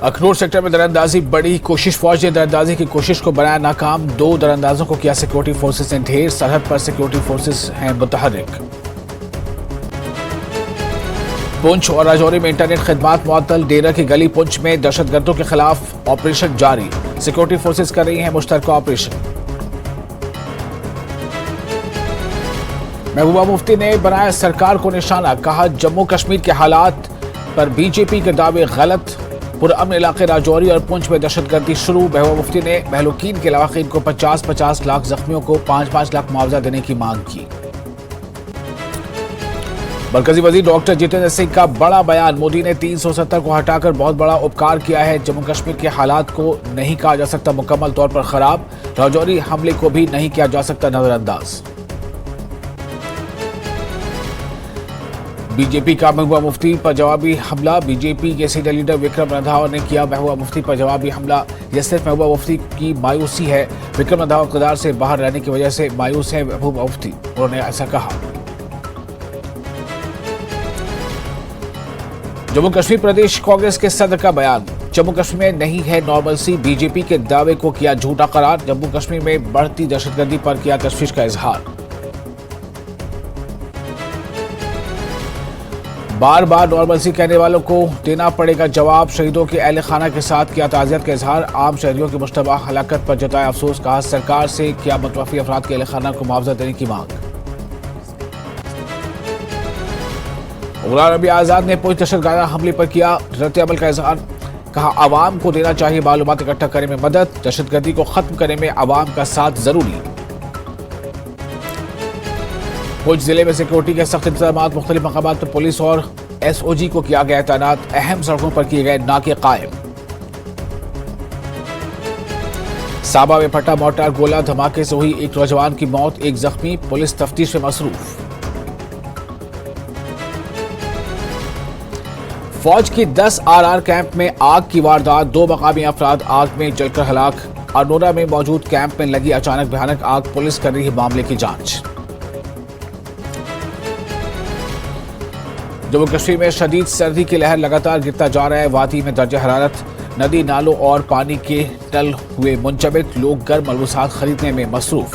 Akhnoor sector में दरअंदाजी बड़ी कोशिश, फौज ने दरअंदाजी की कोशिश को बनाया नाकाम। 2 दरअंदाजों को किया सिक्योरिटी फोर्सेस ने ढेर। सरहद पर सिक्योरिटी फोर्सेस हैं मुतहर्रिक। पुंछ और राजौरी में इंटरनेट खिदमात मुअत्तल। डेरा की गली पुंछ में दहशतगर्दों के खिलाफ ऑपरेशन जारी। सिक्योरिटी फोर्सेस कर रही हैं मुश्तरका ऑपरेशन। महबूबा मुफ्ती ने बनाया सरकार को निशाना, कहा जम्मू कश्मीर के हालात पर बीजेपी के दावे गलत। पुरअमन इलाके राजौरी और पुंछ में दहशतगर्दी शुरू। महबूबा मुफ्ती ने महलूकीन के लवाकीन को 50-50 लाख, जख्मियों को 5-5 लाख मुआवजा देने की मांग की। मरकजी वजीर डॉक्टर जितेंद्र सिंह का बड़ा बयान। मोदी ने 370 को हटाकर बहुत बड़ा उपकार किया है। जम्मू कश्मीर के हालात को नहीं कहा जा सकता मुकम्मल तौर पर खराब। राजौरी हमले को भी नहीं किया जा सकता नजरअंदाज। बीजेपी का महबूबा मुफ्ती पर जवाबी हमला। बीजेपी के सीनियर लीडर विक्रम रंधावा ने किया महबूबा मुफ्ती पर जवाबी हमला। यह सिर्फ महबूबा मुफ्ती की मायूसी है। विक्रम रंधावा इक़्तिदार से बाहर रहने की वजह से मायूस है महबूबा मुफ्ती, उन्होंने ऐसा कहा। जम्मू कश्मीर प्रदेश कांग्रेस के सदर का बयान। जम्मू कश्मीर में नहीं है नॉर्मलसी, बीजेपी के दावे को किया झूठा करार। जम्मू कश्मीर में बढ़ती दहशतगर्दी पर किया तशवीश का इजहार। बार बार नॉर्मलसी कहने वालों को देना पड़ेगा जवाब। शहीदों के अहले खाना के साथ किया ताज़ियत का इजहार। आम शहरियों की मुश्तबा हलाकत पर जताया अफसोस, कहा सरकार से किया मुतवफ़ी अफराद के अहले खाना को मुआवजा देने की मांग। गुलाम नबी आज़ाद ने पुंछ दहशतगर्द हमले पर किया रद्द-ए-अमल का इजहार, कहा आवाम को देना चाहिए मालूमात इकट्ठा करने में मदद। दहशतगर्दी को खत्म करने में आवाम का साथ जरूरी। पुंछ जिले में सिक्योरिटी के सख्त इंतजाम। मुख्तलिफ मकामात पर पुलिस और SOG को किया गया तैनात। अहम सड़कों पर किए गए नाके कायम। साबा में फटा मोर्टार गोला धमाके से हुई एक नौजवान की मौत, एक जख्मी। पुलिस तफ्तीश में मसरूफ। फौज की 10 RR कैंप में आग की वारदात। 2 मकामी अफराद आग में जलकर हलाक। अरनोरा में मौजूद कैंप में लगी अचानक भयानक आग। पुलिस कर रही है मामले की जांच। जम्मू कश्मीर में शदीद सर्दी की लहर लगातार गिरता जा रहा है। वादी में दर्जा हरारत। नदी नालों और पानी के नल हुए मुंजमद। लोग गर्म मलबूसात खरीदने में मसरूफ।